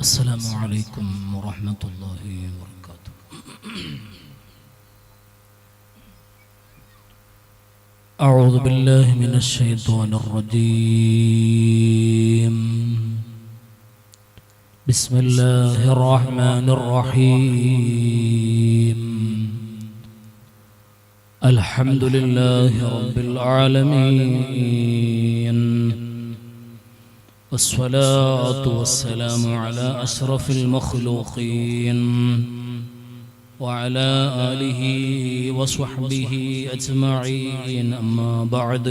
السلام عليكم ورحمة الله وبركاته. أعوذ بالله من الشيطان الرجيم. بسم الله الرحمن الرحيم. الحمد لله رب العالمين، والصلاة والسلام على أشرف المخلوقين وعلى آله وصحبه أجمعين. أما بعد،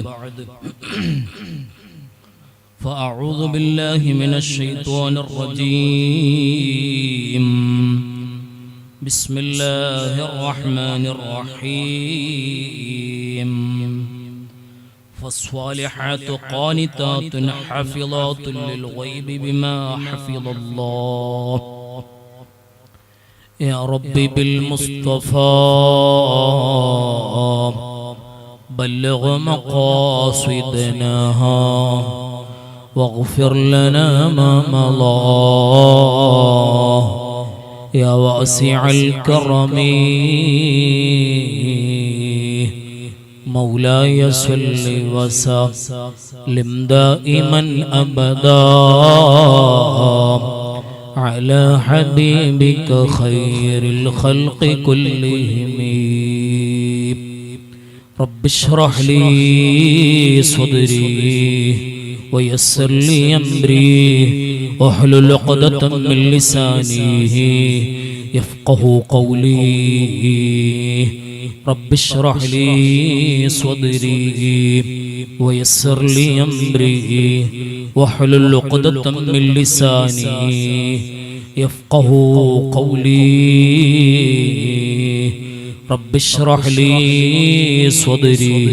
فأعوذ بالله من الشيطان الرجيم. بسم الله الرحمن الرحيم. فالصالحات قانتات حافظات للغيب بما حفظ الله. يا ربي بالمصطفى بلغ مقاصدنا واغفر لنا ما مضى. يا واسع الكرم مولاي صل وسلم دائما أبدا على حبيبك خير الخلق كلهم. رب اشرح لي صدري ويسر لي أمري واحلل عقدة من لساني يفقه قولي. رب اشرح لي صدري ويسر لي أمري واحلل عقدة من لساني يفقه قولي. رب اشرح لي صدري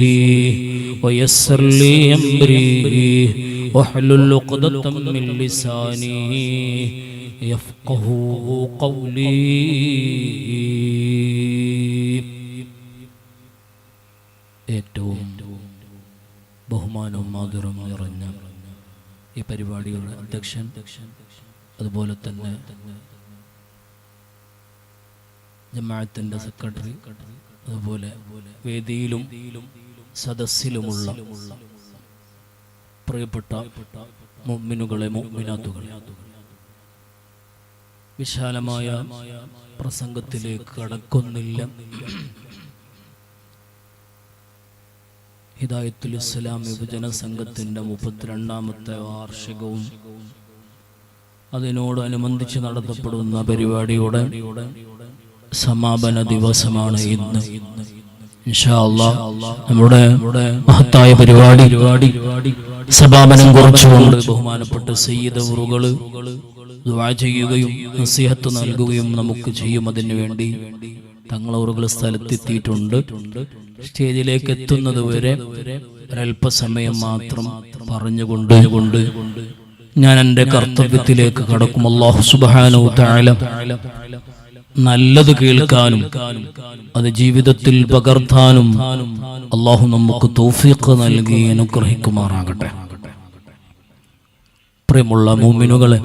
ويسر لي أمري واحلل عقدة من لساني يفقه قولي. ഏറ്റവും ബഹുമാനവും ആദരവും നിറഞ്ഞ ഈ പരിപാടിയുടെ അധ്യക്ഷൻ, അതുപോലെ തന്നെ ജമാഅത്തിന്റെ സെക്രട്ടറി, അതുപോലെ വേദിയിലും സദസ്സിലുമുള്ള പ്രിയപ്പെട്ട മുഅ്മിനുകളെ, മുഅ്മിനാത്തുകളെ, വിശാലമായ പ്രസംഗത്തിലേക്ക് കടക്കുന്നില്ല. ഹിദായത്തുൽ ഇസ്ലാം വിഭജന സംഘത്തിൻ്റെ 32ാമത്തെ വാർഷികവും അതിനോടനുബന്ധിച്ച് നടത്തപ്പെടുന്ന പരിപാടിയുടെ സമാപന ദിവസമാണ് ഇന്ന്. ഇൻഷാ അല്ലാഹ് നമ്മുടെ മഹത്തായ പരിപാടി സമാപനം കുറിച്ചുകൊണ്ട് ബഹുമാനപ്പെട്ട സയ്യിദ് അവറുകള് ദുആ ചെയ്യുകയും നസീഹത്ത് നൽകുകയും നമുക്ക് ചെയ്യും. അതിനു വേണ്ടി തങ്ങളവറുകൾ സ്ഥലത്തെത്തിയിട്ടുണ്ട്. സ്റ്റേജിലേക്ക് എത്തുന്നത് വരെ ഒരല്പസമയം മാത്രം പറഞ്ഞുകൊണ്ട് ഞാൻ എൻ്റെ കർത്തവ്യത്തിലേക്ക് കടക്കും. അല്ലാഹു സുബ്ഹാനഹു തആല നല്ലത് കേൾക്കാനും അത് ജീവിതത്തിൽ പകർത്താനും അല്ലാഹു നമുക്ക് തൗഫീഖ് നൽകി അനുഗ്രഹിക്കുമാറാകട്ടെ. പ്രിയമുള്ള മുഅ്മിനുകളെ,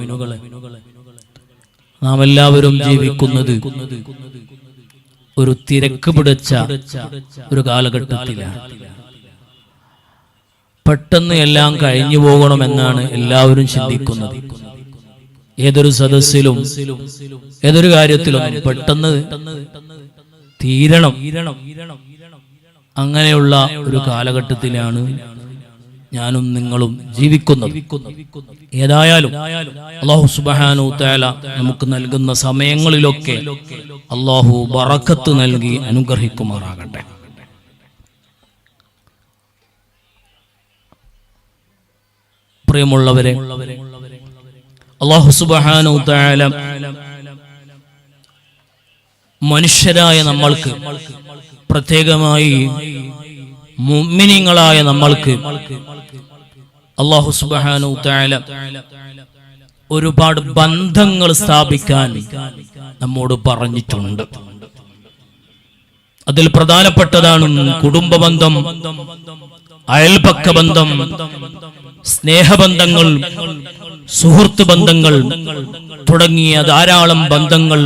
നാം എല്ലാവരും ജീവിക്കുന്നത് ഒരു തിരക്ക് പിടിച്ച ഒരു കാലഘട്ടത്തിലാണ്. പെട്ടെന്ന് എല്ലാം കഴിഞ്ഞു പോകണമെന്നാണ് എല്ലാവരും ചിന്തിക്കുന്നത്. ഏതൊരു സദസ്സിലും ഏതൊരു കാര്യത്തിലും പെട്ടെന്ന് തീരണം, അങ്ങനെയുള്ള ഒരു കാലഘട്ടത്തിലാണ് ഞാനും നിങ്ങളും ജീവിക്കുന്നത്. ഏതായാലും അല്ലാഹു സുബ്ഹാനഹു തആല നമുക്ക് നൽകുന്ന സമയങ്ങളിലൊക്കെ അല്ലാഹു ബറക്കത്ത് നൽകി അനുഗ്രഹിക്കുമാറാകട്ടെ. പ്രിയമുള്ളവരെ, അല്ലാഹു സുബ്ഹാനഹു തആല മനുഷ്യരായ നമ്മൾക്ക്, പ്രത്യേകമായി മുഅ്മിനീങ്ങളായ നമ്മൾക്ക് അല്ലാഹു സുബ്ഹാനഹു തആല ഒരുപാട് ബന്ധങ്ങൾ സ്ഥാപിക്കാൻ നമ്മോട് പറഞ്ഞിട്ടുണ്ട്. അതിൽ പ്രധാനപ്പെട്ടതാണ് കുടുംബബന്ധം, അയൽപക്ക ബന്ധം, സ്നേഹബന്ധങ്ങൾ, സുഹൃത്ത് ബന്ധങ്ങൾ, തുടങ്ങിയ ധാരാളം ബന്ധങ്ങൾ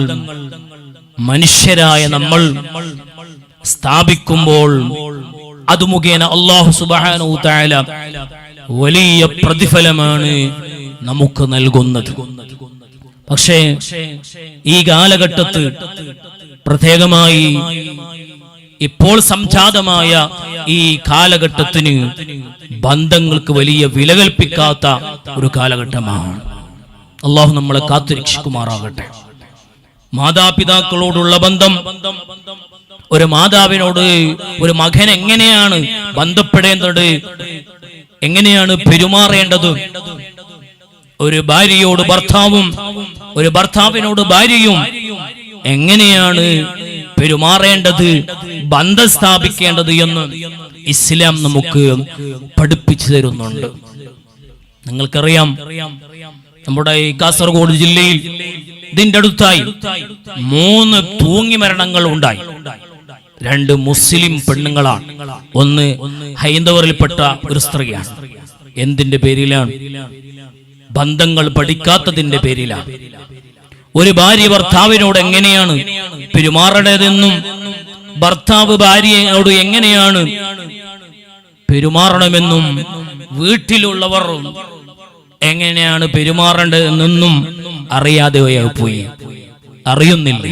മനുഷ്യരായ നമ്മൾ സ്ഥാപിക്കുമ്പോൾ അത് മുഖേന അല്ലാഹു സുബ്ഹാനഹു തആല വലിയ പ്രതിഫലമാണ് നമുക്ക് നൽകുന്നത്. പക്ഷേ ഈ കാലഘട്ടത്തിൽ പ്രത്യേകമായി ഇപ്പോൾ സംജാതമായ ഈ കാലഘട്ടത്തിന് ബന്ധങ്ങൾക്ക് വലിയ വില കൽപ്പിക്കാത്ത ഒരു കാലഘട്ടമാണ്. അല്ലാഹു നമ്മളെ കാത്തുരക്ഷിക്കുമാറാകട്ടെ. മാതാപിതാക്കളോടുള്ള ബന്ധം, ഒരു മാതാവിനോട് ഒരു മകൻ എങ്ങനെയാണ് ബന്ധപ്പെടേണ്ടത്, എങ്ങനെയാണ് പെരുമാറേണ്ടത്, ഒരു ഭാര്യയോട് ഭർത്താവും ഒരു ഭർത്താവിനോട് ഭാര്യയും എങ്ങനെയാണ് പെരുമാറേണ്ടത്, ബന്ധം സ്ഥാപിക്കേണ്ടത് എന്ന് ഇസ്ലാം നമുക്ക് പഠിപ്പിച്ചു തരുന്നുണ്ട്. നിങ്ങൾക്കറിയാം, നമ്മുടെ ഈ കാസർഗോഡ് ജില്ലയിൽ ഇതിന്റെ അടുത്തായി 3 തൂങ്ങി മരണങ്ങൾ ഉണ്ടായി. 2 മുസ്ലിം പെണ്ണുങ്ങളാണ്, ഒന്ന് ഹൈന്ദവരിൽപ്പെട്ട ഒരു സ്ത്രീയാണ്. എന്തിന്റെ പേരിലാണ്? ബന്ധങ്ങൾ പഠിക്കാത്തതിന്റെ പേരിലാണ്. ഒരു ഭാര്യ ഭർത്താവിനോട് എങ്ങനെയാണ് പെരുമാറേണ്ടതെന്നും ഭർത്താവ് ഭാര്യയോട് എങ്ങനെയാണ് പെരുമാറണമെന്നും വീട്ടിലുള്ളവർ എങ്ങനെയാണ് പെരുമാറേണ്ടതെന്നും അറിയാതെ പോയി, അറിയുന്നില്ല.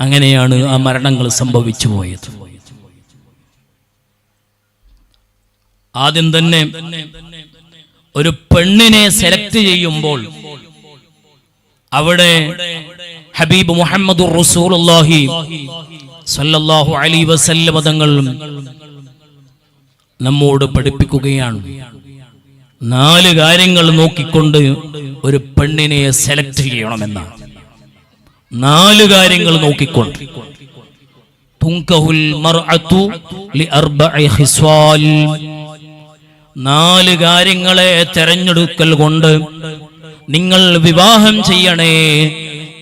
അങ്ങനെയാണ് ആ മരണങ്ങൾ സംഭവിച്ചു പോയത്. ആദ്യം തന്നെ ഒരു പെണ്ണിനെ സെലക്ട് ചെയ്യുമ്പോൾ അവിടെ ഹബീബ് മുഹമ്മദുർ റസൂലുള്ളാഹി സ്വല്ലല്ലാഹു അലൈഹി വസല്ലം തങ്ങൾ നമ്മോട് പഠിപ്പിക്കുകയാണ്. 4 കാര്യങ്ങൾ നോക്കിക്കൊണ്ട് ഒരു പെണ്ണിനെ സെലക്ട് ചെയ്യണമെന്നാണ്. 4 കാര്യങ്ങൾ നോക്കിക്കൊണ്ട്. തുൻകഹുൽ മർഅതു ലിഅർബഇ ഖിസ്വാൽ. 4 കാര്യങ്ങളെ തെരഞ്ഞെടുക്കൽ കൊണ്ട് നിങ്ങൾ വിവാഹം ചെയ്യണേ,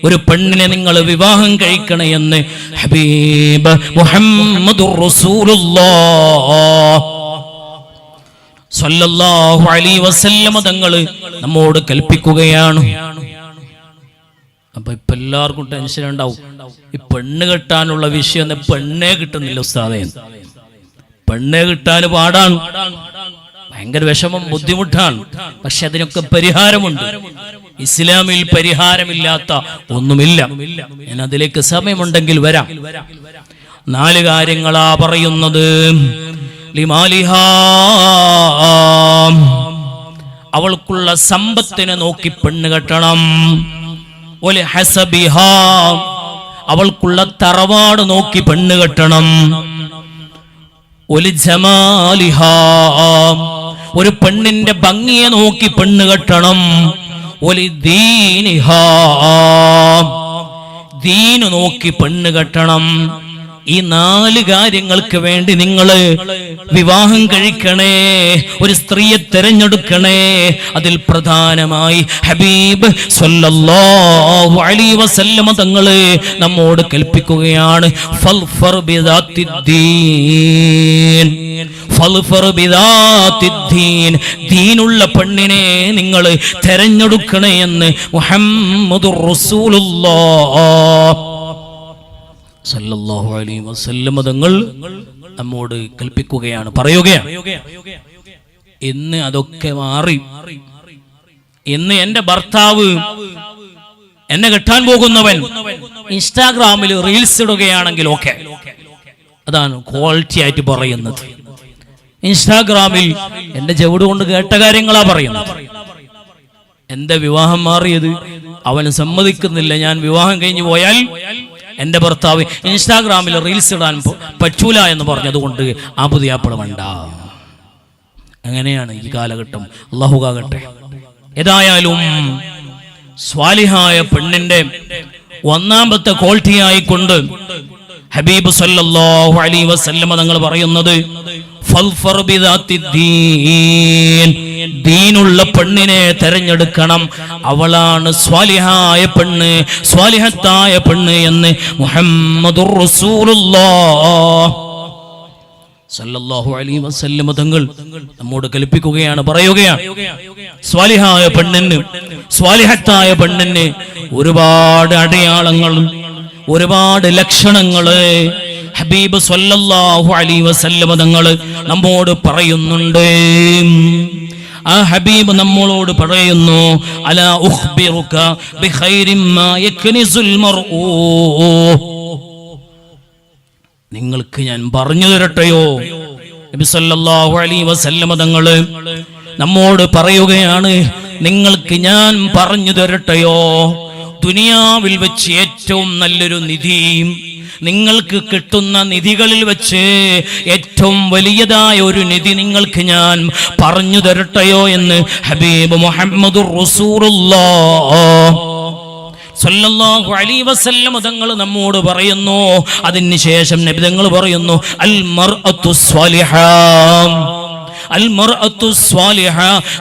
ഒരു പെണ്ണിനെ നിങ്ങൾ വിവാഹം കഴിക്കണേ എന്ന് ഹബീബ് മുഹമ്മദുർ റസൂലുള്ളാഹ് സ്വല്ലല്ലാഹു അലൈഹി വസല്ലം തങ്ങൾ നമ്മോട് കൽപ്പിക്കുകയാണ്. അപ്പൊ ഇപ്പൊ എല്ലാവർക്കും ടെൻഷൻ ഉണ്ടാവും, ഈ പെണ്ണ് കെട്ടാനുള്ള വിഷയം പെണ്ണേ കിട്ടുന്നില്ല ഉസ്താദേ, പെണ്ണേ കിട്ടാൻ പാടാണ്, ഭയങ്കര വിഷമം, ബുദ്ധിമുട്ടാണ്. പക്ഷെ അതിനൊക്കെ പരിഹാരമുണ്ട്. ഇസ്ലാമിൽ പരിഹാരമില്ലാത്ത ഒന്നുമില്ല. ഞാൻ അതിലേക്ക് സമയമുണ്ടെങ്കിൽ വരാം. 4 കാര്യങ്ങളാ പറയുന്നത്. ലിമാലിഹാ, അവൾക്കുള്ള സമ്പത്തിനെ നോക്കി പെണ്ണ് കെട്ടണം. ഒലി ഹസബിഹാ, അവൾക്കുള്ള തറവാട് നോക്കി പെണ്ണ് കെട്ടണം. ഒലി ജമാലിഹാ, ഒരു പെണ്ണിന്റെ ഭംഗിയെ നോക്കി പെണ്ണ് കെട്ടണം. ഒലി ദീനിഹാ, ദീന് നോക്കി പെണ്ണ് കെട്ടണം. ഈ 4 കാര്യങ്ങൾക്ക് വേണ്ടി നിങ്ങൾ വിവാഹം കഴിക്കണേ, ഒരു സ്ത്രീയെ തിരഞ്ഞെടുക്കണേ. അതിൽ പ്രധാനമായി ഹബീബ് സ്വല്ലല്ലാഹു അലൈഹി വസല്ലം തങ്ങൾ നമ്മോട് കൽപ്പിക്കുകയാണ്, ഫൽഫർ ബിദാത്തിദ്ദീൻ, ഫൽഫർ ബിദാത്തിദ്ദീൻ, ദീനുള്ള പെണ്ണിനെ നിങ്ങൾ തിരഞ്ഞെടുക്കണേ എന്ന് മുഹമ്മദുർ റസൂലുള്ളാഹ് സല്ലല്ലാഹു അലൈഹി വസല്ലം തങ്ങൾ നമ്മോട് കൽപ്പിക്കുകയാണ്, പറയുകയാണ്. ഇന്ന് അതൊക്കെ മാറി. ഇന്ന് എന്റെ ഭർത്താവ്, എന്നെ കെട്ടാൻ പോകുന്നവൻ ഇൻസ്റ്റാഗ്രാമിൽ റീൽസ് ഇടുകയാണെങ്കിൽ ഓക്കെ, അതാണ് ക്വാളിറ്റി ആയിട്ട് പറയുന്നത്. ഇൻസ്റ്റാഗ്രാമിൽ എന്റെ ചെവിട് കൊണ്ട് കേട്ട കാര്യങ്ങളാ പറയുന്നത്. എന്റെ വിവാഹം മാറിയത് അവന് സമ്മതിക്കുന്നില്ല. ഞാൻ വിവാഹം കഴിഞ്ഞു പോയാൽ എന്റെ ഭർത്താവ് ഇൻസ്റ്റാഗ്രാമിൽ റീൽസ് ഇടാൻ പറ്റൂല എന്ന് പറഞ്ഞതുകൊണ്ട് ആ പുതിയാപ്പിള വേണ്ട. അങ്ങനെയാണ് ഈ കാലഘട്ടം. അല്ലാഹു കാകട്ടെ. ഏതായാലും സ്വാലിഹായ പെണ്ണിന്റെ 1ാമത്തെ ക്വാളിറ്റി ആയിക്കൊണ്ട് ഹബീബ് സല്ലല്ലാഹു അലൈഹി വസല്ലം തങ്ങൾ പറയുന്നത്, ഫൽഫർ ബിദാത്തിദ്ദീൻ, ദീനുള്ള പെണ്ണിനെ തെരഞ്ഞെടുക്കണം. അവളാണ് സ്വാലിഹായ പെണ്ണ്, സ്വാലിഹത്തായ പെണ്ണ് എന്ന് മുഹമ്മദുർ റസൂലുള്ളാഹ് സല്ലല്ലാഹു അലൈഹി വസല്ലം തങ്ങൾ നമ്മോട് കൽപ്പിക്കുകയാണ്, പറയുകയാണ്, സ്വാലിഹായ പെണ്ണിന്, സ്വാലിഹത്തായ പെണ്ണിന് ഒരുപാട് അടയാളങ്ങളും ഒരുപാട് ലക്ഷണങ്ങള് ഹബീബ് സല്ലല്ലാഹു അലൈഹി വസല്ലം തങ്ങൾ നമ്മോട് പറയുന്നുണ്ട്. ആ ഹബീബ് നമ്മളോട് പറയുന്നു, അലാ ഉഖ്ബിറുക ബിഖൈരിൻ മാ യക്നിസുൽ മർഉ, നിങ്ങൾക്ക് ഞാൻ പറഞ്ഞു തരട്ടെയോ? നബി സല്ലല്ലാഹു അലൈഹി വസല്ലം തങ്ങൾ നമ്മോട് പറയുകയാണ്, നിങ്ങൾക്ക് ഞാൻ പറഞ്ഞു തരട്ടെയോ? ദുനിയാവിൽ വെച്ച് ഏറ്റവും നല്ലൊരു നിധി, നിങ്ങൾക്ക് കിട്ടുന്ന നിധികളിൽ വെച്ച് ഏറ്റവും വലിയതായ ഒരു നിധി നിങ്ങൾക്ക് ഞാൻ പറഞ്ഞു തരട്ടെയോ എന്ന് ഹബീബ് മുഹമ്മദുർ റസൂലുള്ളാഹ് സല്ലല്ലാഹു അലൈഹി വസല്ലം തങ്ങൾ നമ്മോട് പറയുന്നു. അതിനുശേഷം നബി തങ്ങൾ പറയുന്നു, അൽ മർഅത്തു സ്വാലിഹ, അൽ മർഅത്തു സ്വാലിഹ,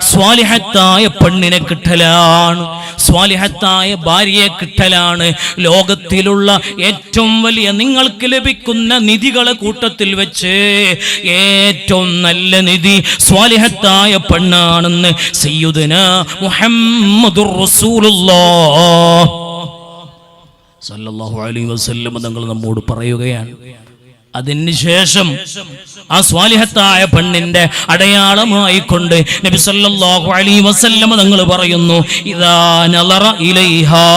സ്വാലിഹത്തായ പെണ്ണിനെ കിട്ടലാണ്, സ്വാലിഹത്തായ ഭാര്യയെ കിട്ടലാണ് ലോകത്തിലുള്ള ഏറ്റവും വലിയ നിങ്ങൾക്ക് ലഭിക്കുന്ന നിധികളെ കൂട്ടത്തിൽ വെച്ച് ഏറ്റവും നല്ല നിധി സ്വാലിഹത്തായ പെണ്ണാണെന്ന് സയ്യിദുനാ മുഹമ്മദുർ റസൂലുള്ളാഹ് സല്ലല്ലാഹു അലൈഹി വസല്ലം തങ്ങൾ നമ്മോട് പറയുകയാണ്. അതിനുശേഷം ആ സ്വാലിഹത്തായ പെണ്ണിന്റെ അടയാളമായി കൊണ്ട് നബി സല്ലല്ലാഹു അലൈഹി വസല്ലം തങ്ങൾ പറയുന്നു, ഇദാ നളറ ഇലൈഹാ,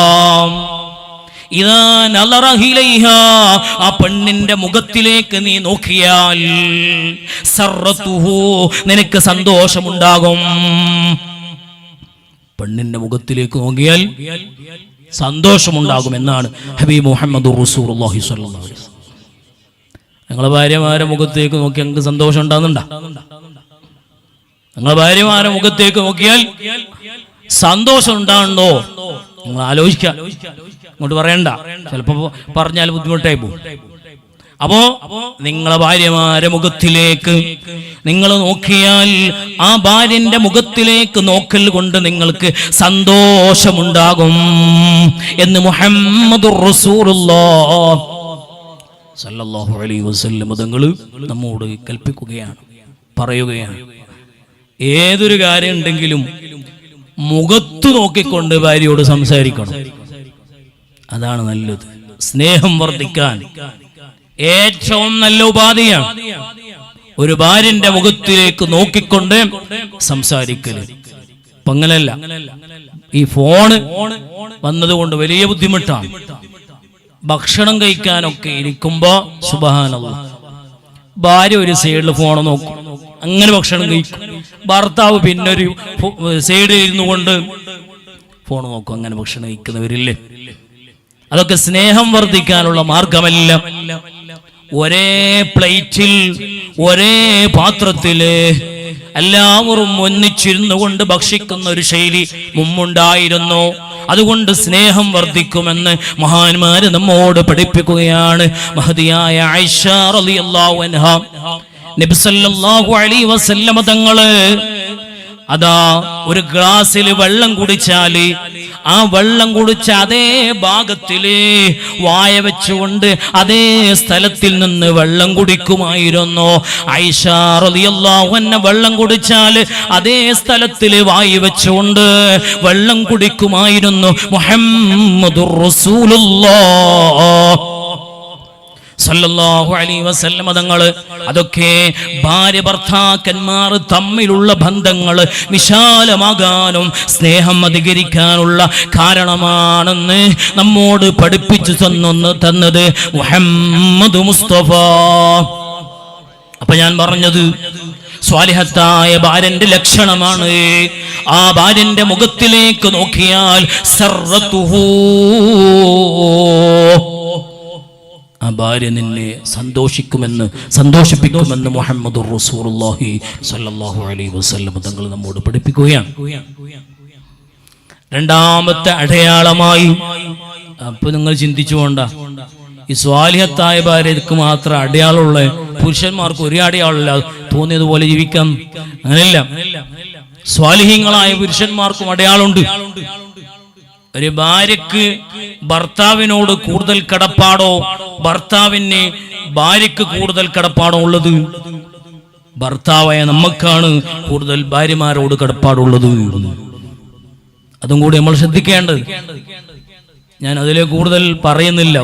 ഇദാ നളറ ഇലൈഹാ, ആ പെണ്ണിന്റെ മുഖത്തിലേക്ക് നീ നോക്കിയാൽ സർറതുഹു, നിനക്ക് സന്തോഷമുണ്ടാകും. പെണ്ണിന്റെ മുഖത്തിലേക്ക് നോക്കിയാൽ സന്തോഷമുണ്ടാകും എന്നാണ് ഹബീബ് മുഹമ്മദുർ റസൂലുള്ളാഹി സ്വല്ലല്ലാഹു അലൈഹി വസല്ലം. നിങ്ങളെ ഭാര്യമാരെ മുഖത്തേക്ക് നോക്കി നിങ്ങൾക്ക് സന്തോഷം ഉണ്ടാകുന്നുണ്ടോ? നിങ്ങളെ ഭാര്യമാരെ മുഖത്തേക്ക് നോക്കിയാൽ സന്തോഷം ഉണ്ടാകുന്നുണ്ടോ? നിങ്ങൾ ആലോചിക്കുക, ഇങ്ങോട്ട് പറയണ്ട, ചിലപ്പോ പറഞ്ഞാൽ ബുദ്ധിമുട്ടായി പോകും. അപ്പോ നിങ്ങളെ ഭാര്യമാരെ മുഖത്തിലേക്ക് നിങ്ങൾ നോക്കിയാൽ ആ ഭാര്യന്റെ മുഖത്തിലേക്ക് നോക്കൽ കൊണ്ട് നിങ്ങൾക്ക് സന്തോഷമുണ്ടാകും എന്ന് മുഹമ്മദുർ റസൂലുള്ളാഹ് സല്ലല്ലാഹു അലൈഹി വസല്ലം തങ്ങൾ നമ്മോട് കൽപ്പിക്കുകയാണ്, പറയുകയാണ്. ഏതൊരു കാര്യം ഉണ്ടെങ്കിലും മുഖത്ത് നോക്കിക്കൊണ്ട് ഭാര്യയോട് സംസാരിക്കണം, അതാണ് നല്ലത്. സ്നേഹം വർദ്ധിക്കാൻ ഏറ്റവും നല്ല ഉപാധിയാണ് ഒരു ഭാര്യന്റെ മുഖത്തിലേക്ക് നോക്കിക്കൊണ്ട് സംസാരിക്കല്. ഇപ്പൊ അങ്ങനല്ല, ഈ ഫോണ് വന്നതുകൊണ്ട് വലിയ ബുദ്ധിമുട്ടാണ്. ഭക്ഷണം കഴിക്കാനൊക്കെ ഇരിക്കുമ്പോ സുബ്ഹാനല്ലാഹ് ഭാര്യ ഒരു സൈഡിൽ ഫോൺ നോക്കും, അങ്ങനെ ഭക്ഷണം കഴിക്കും. ഭർത്താവ് പിന്നൊരു സൈഡിൽ ഇരുന്നു കൊണ്ട് ഫോൺ നോക്കും, അങ്ങനെ ഭക്ഷണം കഴിക്കുന്നവരില്ലേ? അതൊക്കെ സ്നേഹം വർദ്ധിക്കാനുള്ള മാർഗമല്ല. ഒരേ പ്ലേറ്റിൽ ഒരേ പാത്രത്തില് എല്ലാവരും ഒന്നിച്ചിരുന്നു കൊണ്ട് ഭക്ഷിക്കുന്ന ഒരു ശൈലി മുമ്പുണ്ടായിരുന്നു. അതുകൊണ്ട് സ്നേഹം വർദ്ധിക്കുമെന്ന് മഹാന്മാര് നമ്മോട് പഠിപ്പിക്കുകയാണ്. മഹദിയായ ആയിഷ റളിയല്ലാഹു അൻഹാ നബി സല്ലല്ലാഹു അലൈഹി വസല്ലം തങ്ങള് അതാ ഒരു ഗ്ലാസ്സിൽ വെള്ളം കുടിച്ചാല് ആ വെള്ളം കുടിച്ച അതേ ഭാഗത്തില് വായ വെച്ചുകൊണ്ട് അതേ സ്ഥലത്തിൽ നിന്ന് വെള്ളം കുടിക്കുമായിരുന്നു. ആയിഷ റളിയല്ലാഹു അൻഹ വെള്ളം കുടിച്ചാല് അതേ സ്ഥലത്തില് വായ വെച്ചുകൊണ്ട് വെള്ളം കുടിക്കുമായിരുന്നു മുഹമ്മദുർ റസൂലുള്ളാഹ് സല്ലല്ലാഹു അലൈഹി വസല്ലം തങ്ങൾ. അതൊക്കെ ഭാര്യ ഭർത്താക്കന്മാർ തമ്മിലുള്ള ബന്ധങ്ങൾ വിശാലമാകാനും സ്നേഹം അധികരിക്കാനുള്ള കാരണമാണെന്ന് നമ്മോട് പഠിപ്പിച്ചു തന്നത് മുഹമ്മദ് മുസ്തഫ. അപ്പൊ ഞാൻ പറഞ്ഞത് സ്വാലിഹത്തായ ഭാര്യന്റെ ലക്ഷണമാണ്. ആ ഭാര്യന്റെ മുഖത്തിലേക്ക് നോക്കിയാൽ സർറതുഹു, ആ ഭാര്യ നിന്നെ സന്തോഷിപ്പിക്കുമെന്ന് മുഹമ്മദുർ റസൂലുള്ളാഹി സ്വല്ലല്ലാഹു അലൈഹി വസല്ലം തങ്ങൾ നമ്മോട് പഠിപ്പിക്കുകയാണ്. രണ്ടാമത്തെ അടയാളമായി, അപ്പൊ നിങ്ങൾ ചിന്തിച്ചു പോണ്ട, ഈ സ്വാലിഹത്തായ ഭാര്യക്ക് മാത്രം അടയാളമുള്ള, പുരുഷന്മാർക്ക് ഒരു അടയാളമില്ല, തോന്നിയതുപോലെ ജീവിക്കാം, അങ്ങനെയല്ല. സ്വാലിഹീങ്ങളായ പുരുഷന്മാർക്കും അടയാളമുണ്ട്. ഒരു ഭാര്യക്ക് ഭർത്താവിനോട് കൂടുതൽ കടപ്പാടോ ഭർത്താവിന് ഭാര്യയ്ക്ക് കൂടുതൽ കടപ്പാടുള്ളത്, ഭർത്താവായ നമുക്കാണ് കൂടുതൽ ഭാര്യമാരോട് കടപ്പാടുള്ളത്. അതും കൂടി നമ്മൾ ശ്രദ്ധിക്കേണ്ടത്. ഞാൻ അതിലെ കൂടുതൽ പറയുന്നില്ല.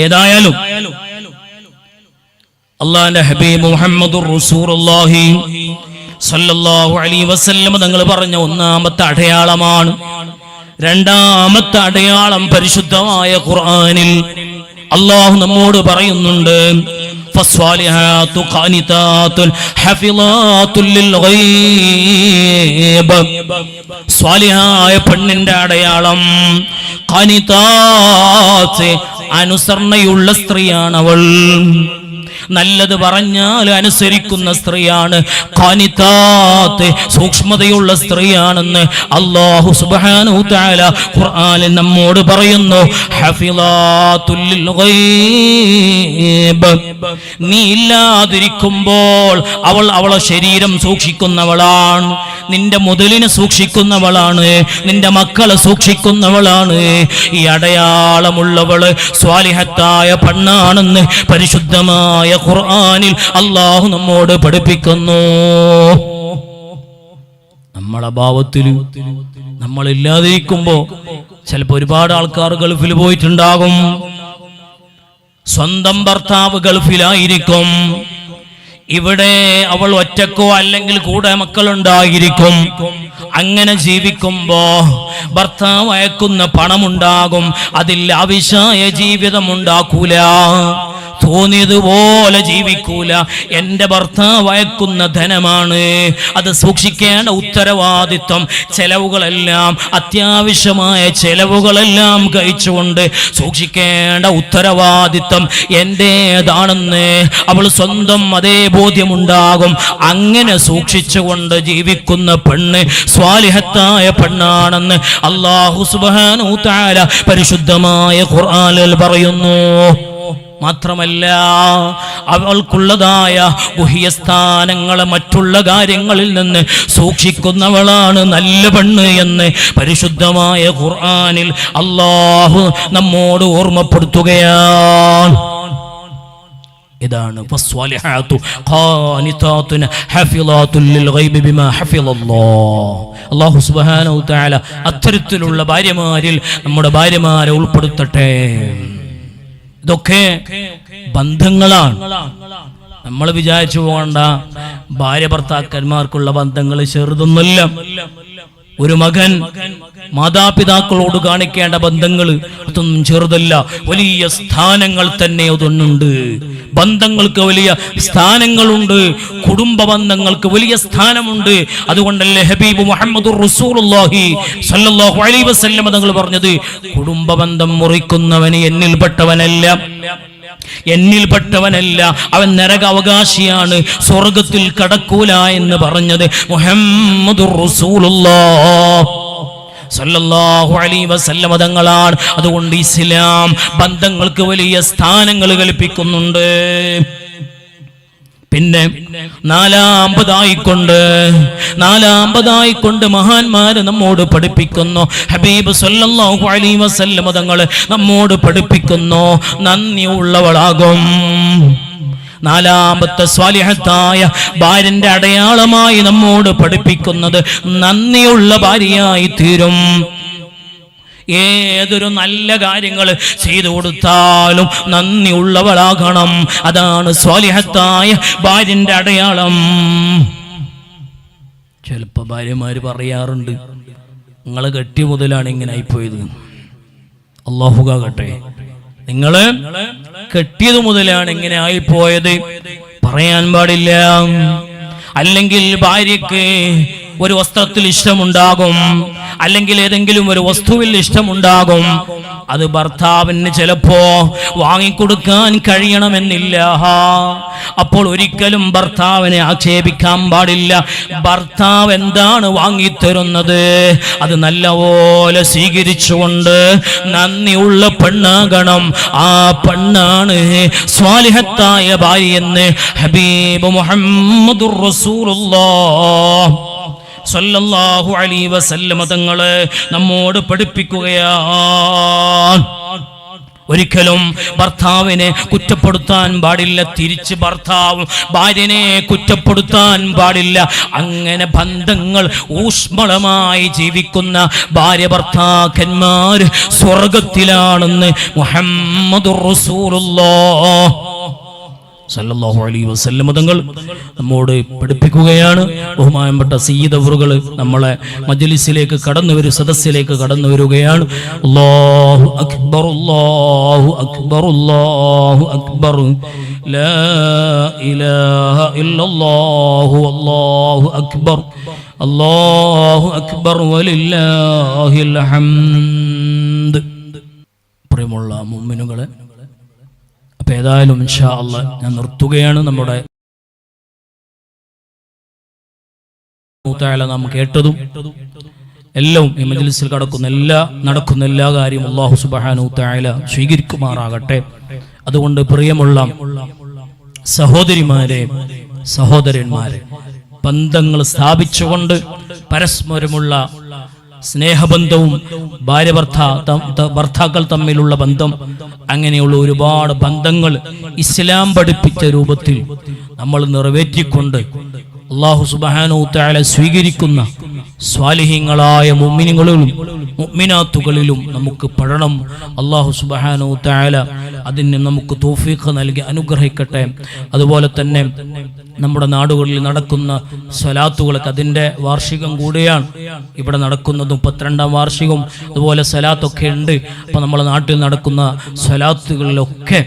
ഏതായാലും അള്ളാഹുവിന്റെ ഹബീബ് മുഹമ്മദുർ റസൂലുള്ളാഹി സല്ലല്ലാഹു അലൈഹി വസല്ലം തങ്ങൾ പറഞ്ഞ ഒന്നാമത്തെ അടയാളമാണ്. രണ്ടാമത്തെ അടയാളം പരിശുദ്ധമായ ഖുർആനിൽ അള്ളാഹു നമ്മോട് പറയുന്നുണ്ട്, ഫസ്വാലിഹാതു ഖാനിതാത്തുൻ ഹഫിളാത്തുൽ ലിൽഗൈബ്. സ്വാലിഹായ പെണ്ണിന്റെ അടയാളം ഖാനിതാത്ത്, അനുസരണയുള്ള സ്ത്രീയാണവൾ. നല്ലത് പറഞ്ഞാൽ അനുസരിക്കുന്ന സ്ത്രീയാണ്. ഖാനിതാത്ത്, സൂക്ഷ്മതയുള്ള സ്ത്രീയാണെന്ന് അല്ലാഹു സുബ്ഹാനഹു തആല ഖുർആനിൽ നമ്മോട് പറയുന്നു. ഹഫിളാത്തുൽ ഗൈബ്, നീ ഇല്ലാതിരിക്കുമ്പോൾ അവളെ ശരീരം സൂക്ഷിക്കുന്നവളാണ്, നിന്റെ മുതലിനെ സൂക്ഷിക്കുന്നവളാണ്, നിന്റെ മക്കളെ സൂക്ഷിക്കുന്നവളാണ്. ഈ അടയാളമുള്ളവള് സ്വാലിഹത്തായ പെണ്ണാണെന്ന് പരിശുദ്ധമായ ഖുർആനിൽ അല്ലാഹു നമ്മോട് പഠിപ്പിക്കുന്നു. നമ്മളെ ഭാവത്തിൽ നമ്മളില്ലാതിരിക്കുമ്പോ ചിലപ്പോ ഒരുപാട് ആൾക്കാർ ഗൾഫിൽ പോയിട്ടുണ്ടാകും. സ്വന്തം ഭർത്താവ് ഗൾഫിലായിരിക്കും, ഇവിടെ അവൾ ഒറ്റക്കോ അല്ലെങ്കിൽ കൂടെ മക്കളുണ്ടായിരിക്കും. അങ്ങനെ ജീവിക്കുമ്പോ ഭർത്താവ് അയക്കുന്ന പണമുണ്ടാകും, അതിൽ ആവശ്യമായ ജീവിതം ഉണ്ടാക്കൂല, തോന്നിയതുപോലെ ജീവിക്കൂല. എന്റെ ഭർത്താവ് അയക്കുന്ന ധനമാണ്, അത് സൂക്ഷിക്കേണ്ട ഉത്തരവാദിത്വം. ചെലവുകളെല്ലാം, അത്യാവശ്യമായ ചെലവുകളെല്ലാം കഴിച്ചുകൊണ്ട് സൂക്ഷിക്കേണ്ട ഉത്തരവാദിത്വം എന്റേതാണെന്ന് അവൾ സ്വന്തം അതേ ബോധ്യമുണ്ടാകും. അങ്ങനെ സൂക്ഷിച്ചുകൊണ്ട് ജീവിക്കുന്ന പെണ്ണ് സ്വാലിഹത്തായ പെണ്ണാണെന്ന് അല്ലാഹു സുബ്ഹാനഹു തആല പരിശുദ്ധമായ ഖുർആനിൽ പറയുന്നു. മാത്രമല്ല, അവൾക്കുള്ളതായ ഗുഹ്യസ്ഥാനങ്ങളെ മറ്റുള്ള കാര്യങ്ങളിൽ നിന്ന് സൂക്ഷിക്കുന്നവളാണ് നല്ല പെണ്ണ് എന്ന് പരിശുദ്ധമായ ഖുർആനിൽ അല്ലാഹു നമ്മോട് ഓർമ്മപ്പെടുത്തുകയാണ്. ഇതാണ് ഫസ്വാലിഹാതു ഖാനിതാതുൻ ഹഫിളാത്തുൽ ലിൽഗൈബി ബിമാ ഹഫിളല്ലാഹ്. അല്ലാഹു സുബ്ഹാനഹു തആല അത്തരത്തിലുള്ള ഭാര്യമാരിൽ നമ്മുടെ ഭാര്യമാരെ ഉൾപ്പെടുത്തട്ടെ. ഇതൊക്കെ ബന്ധങ്ങളാണ്. നമ്മൾ വിചാരിച്ചു പോകണ്ട ഭാര്യ ഭർത്താക്കന്മാർക്കുള്ള ബന്ധങ്ങൾ ചെറുതൊന്നുമില്ല. ഒരു മകൻ മാതാപിതാക്കളോട് കാണിക്കേണ്ട ബന്ധങ്ങൾ അതൊന്നും ചെറുതല്ല, വലിയ സ്ഥാനങ്ങൾ തന്നെ അതൊന്നുണ്ട്. ബന്ധങ്ങൾക്ക് വലിയ സ്ഥാനങ്ങളുണ്ട്, കുടുംബ ബന്ധങ്ങൾക്ക് വലിയ സ്ഥാനമുണ്ട്. അതുകൊണ്ടല്ലേ ഹബീബ് മുഹമ്മദുർ റസൂലുള്ളാഹി സ്വല്ലല്ലാഹു അലൈഹി വസല്ലം തങ്ങൾ പറഞ്ഞത്, കുടുംബ ബന്ധം മുറിക്കുന്നവന് എന്നിൽപ്പെട്ടവനല്ല, അവൻ നരകാവകാശിയാണ്, സ്വർഗത്തിൽ കടക്കൂല എന്ന് പറഞ്ഞത് മുഹമ്മദുർ റസൂലുള്ളാഹി സല്ലല്ലാഹു അലൈഹി വസല്ലം തങ്ങളാണ്. അതുകൊണ്ട് ഇസ്ലാം ബന്ധങ്ങൾക്ക് വലിയ സ്ഥാനങ്ങൾ കൽപ്പിക്കുന്നുണ്ട്. പിന്നെ നാലാമതായിക്കൊണ്ട് മഹാന്മാര് നമ്മോട് പഠിപ്പിക്കുന്നു, ഹബീബ് സല്ലല്ലാഹു അലൈഹി വസല്ലം തങ്ങൾ നമ്മോട് പഠിപ്പിക്കുന്നു, നന്ദിയുള്ളവളാകും. നാലാമത്തെ സ്വാലിഹത്തായ ഭാര്യന്റെ അടയാളമായി നമ്മോട് പഠിപ്പിക്കുന്നത് നന്ദിയുള്ള ഭാര്യയായി തീരും. ഏതൊരു നല്ല കാര്യങ്ങൾ ചെയ്തു കൊടുത്താലും നന്ദിയുള്ളവളാകണം. അതാണ് സ്വാലിഹത്തായ ഭാര്യന്റെ അടയാളം. ചിലപ്പോ ഭാര്യമാര് പറയാറുണ്ട്, നിങ്ങള് കെട്ടിയ മുതലാണ് ഇങ്ങനെ ആയിപ്പോയത്. അല്ലാഹു കാക്കട്ടെ, നിങ്ങള് കെട്ടിയത് മുതലാണ് ഇങ്ങനെ ആയിപ്പോയത്. പറയാൻ പാടില്ല. അല്ലെങ്കിൽ ഭാര്യക്ക് ഒരു വസ്ത്രത്തിൽ ഇഷ്ടമുണ്ടാകും, അല്ലെങ്കിൽ ഏതെങ്കിലും ഒരു വസ്തുവിൽ ഇഷ്ടമുണ്ടാകും. അത് ഭർത്താവിന് ചിലപ്പോ വാങ്ങിക്കൊടുക്കാൻ കഴിയണമെന്നില്ല. അപ്പോൾ ഒരിക്കലും ഭർത്താവിനെ ആക്ഷേപിക്കാൻ പാടില്ല. ഭർത്താവ് എന്താണ് വാങ്ങിത്തരുന്നത് അത് നല്ലപോലെ സ്വീകരിച്ചുകൊണ്ട് നന്ദിയുള്ള പെണ്ണാകണം. ആ പെണ്ണാണ് സ്വാലിഹത്തായ ഭാര്യയെന്ന് ഹബീബ് മുഹമ്മദുർ റസൂലുള്ളാഹി സല്ലല്ലാഹു അലൈഹി വസല്ലം തങ്ങളെ നമ്മോട് പഠിപ്പിക്കുകയാണ്. ഒരിക്കലും ഭർത്താവിനെ കുറ്റപ്പെടുത്താൻ പാടില്ല, തിരിച്ച് ഭർത്താവ് ഭാര്യനെ കുറ്റപ്പെടുത്താൻ പാടില്ല. അങ്ങനെ ബന്ധങ്ങൾ ഊഷ്മളമായി ജീവിക്കുന്ന ഭാര്യ ഭർത്താക്കന്മാർ സ്വർഗത്തിലാണെന്ന് മുഹമ്മദുർ റസൂലുള്ളാഹ് സല്ലല്ലാഹു അലൈഹി വസല്ലം തങ്ങൾ നമ്മോട് പഠിപ്പിക്കുകയാണ്. ബഹുമാനപ്പെട്ട സയ്യിദ് അവറുകൾ നമ്മളെ മജ്ലിസിലേക്ക് സദസ്സിലേക്ക് കടന്നു വരികയാണ്. അല്ലാഹു അക്ബർ അല്ലാഹു അക്ബർ അല്ലാഹു അക്ബർ ലാ ഇലാഹ ഇല്ലല്ലാഹു അല്ലാഹു അക്ബർ അല്ലാഹു അക്ബർ വലില്ലാഹിൽ ഹംദ്. പ്രിയമുള്ള മുഅ്മിനുകളെ, അപ്പോൾ ഏതായാലും ഇൻഷാ അല്ലാഹ് ഞാൻ നിർത്തുകയാണ്. നമ്മുടെ നാം കേട്ടതും എല്ലാം ഈ മജ്ലിസിൽ നടക്കുന്ന എല്ലാ കാര്യവും അല്ലാഹു സുബ്ഹാനഹു തആല സ്വീകരിക്കുമാറാകട്ടെ. അതുകൊണ്ട് പ്രിയമുള്ള സഹോദരിമാരെ, സഹോദരന്മാരെ, ബന്ധങ്ങൾ സ്ഥാപിച്ചുകൊണ്ട് പരസ്പരമുള്ള സ്നേഹബന്ധവും ഭർത്താക്കൾ തമ്മിലുള്ള ബന്ധം, അങ്ങനെയുള്ള ഒരുപാട് ബന്ധങ്ങൾ ഇസ്ലാം പഠിപ്പിച്ച രൂപത്തിൽ നമ്മൾ നിറവേറ്റിക്കൊണ്ട് അല്ലാഹു സുബ്ഹാനഹു തആല സ്വീകരിക്കുന്ന സ്വാലിഹീങ്ങളായ മുഅ്മിനീങ്ങളിലും മുഅ്മിനാത്തുകളിലും നമുക്ക് പെടണം. അല്ലാഹു സുബ്ഹാനഹു തആല അതിന് നമുക്ക് തൗഫീഖ് നൽകി അനുഗ്രഹിക്കട്ടെ. അതുപോലെ തന്നെ നമ്മുടെ നാടുകളിൽ നടക്കുന്ന സ്വലാത്തുകളൊക്കെ അതിൻ്റെ വാർഷികം കൂടിയാണ്. ഇവിടെ നടക്കുന്നത് 32ാം വാർഷികവും അതുപോലെ സ്വലാത്തൊക്കെ ഉണ്ട്. അപ്പോൾ നമ്മുടെ നാട്ടിൽ നടക്കുന്ന സ്വലാത്തുകളിലൊക്കെ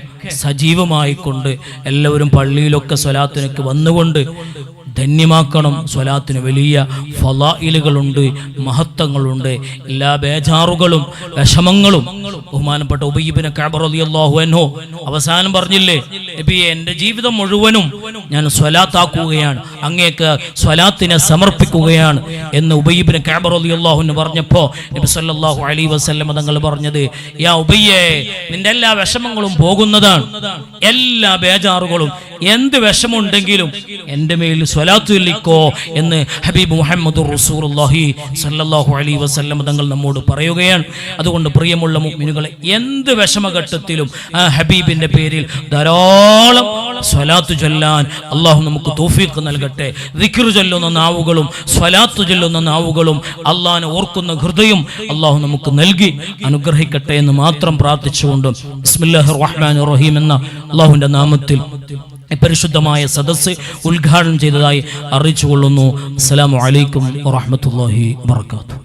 സജീവമായിക്കൊണ്ട് എല്ലാവരും പള്ളിയിലൊക്കെ സ്വലാത്തിനൊക്കെ വന്നുകൊണ്ട് ധന്യമാക്കണം. സ്വലാത്തിന് വലിയ ഫളായിലുകളുണ്ട്, മഹത്വങ്ങളുണ്ട്. എല്ലാ ബേജാറുകളും വിഷമങ്ങളും ബഹുമാനപ്പെട്ട ഉബയ്യ് ഇബ്നു കഅബ് റളിയല്ലാഹു അൻഹു അവസാനം പറഞ്ഞില്ലേ, നബിയെ എൻ്റെ ജീവിതം മുഴുവനും ഞാൻ സ്വലാത്താക്കുകയാണ്, അങ്ങേക്ക് സ്വലാത്തിനെ സമർപ്പിക്കുകയാണ് എന്ന് ഉബയ്യ് ഇബ്നു കഅബ് റളിയല്ലാഹു അൻഹു പറഞ്ഞപ്പോൾ നബി സല്ലല്ലാഹു അലൈഹി വസല്ലം തങ്ങൾ പറഞ്ഞത്, യാ ഉബയ്യേ, നിന്റെ എല്ലാ വിഷമങ്ങളും പോകുന്നതാണ്, എല്ലാ ബേജാറുകളും എന്ത് വിഷമമുണ്ടെങ്കിലും എൻ്റെ മേൽ സ്വലാത്ത് ചൊല്ലിക്കോ എന്ന് ഹബീബ് മുഹമ്മദുർ റസൂലുള്ളാഹി സല്ലല്ലാഹു അലൈഹി വസല്ലം തങ്ങൾ നമ്മോട് പറയുകയാണ്. അതുകൊണ്ട് പ്രിയമുള്ള മുഅ്മിനുകളെ, എന്ത് വിഷമഘട്ടത്തിലും ആ ഹബീബിന്റെ പേരിൽ ധാരാളം സ്വലാത്ത് ചൊല്ലാൻ അല്ലാഹു നമുക്ക് തൗഫീഖ് നൽകട്ടെ. ദിക്ർ ചൊല്ലുന്ന നാവുകളും സ്വലാത്ത് ചൊല്ലുന്ന നാവുകളും അല്ലാഹുവിനെ ഓർക്കുന്ന ഹൃദയം അല്ലാഹു നമുക്ക് നൽകി അനുഗ്രഹിക്കട്ടെ എന്ന് മാത്രം പ്രാർത്ഥിച്ചുകൊണ്ട് ബിസ്മില്ലാഹിർ റഹ്മാനിർ റഹീം എന്ന അല്ലാഹുവിന്റെ നാമത്തിൽ പരിശുദ്ധമായ സദസ്സ് ഉദ്ഘാടനം ചെയ്തതായി അറിയിച്ചുകൊള്ളുന്നു. അസ്സലാമു അലൈക്കും വറഹ്മത്തുള്ളാഹി വബറകാതുഹു.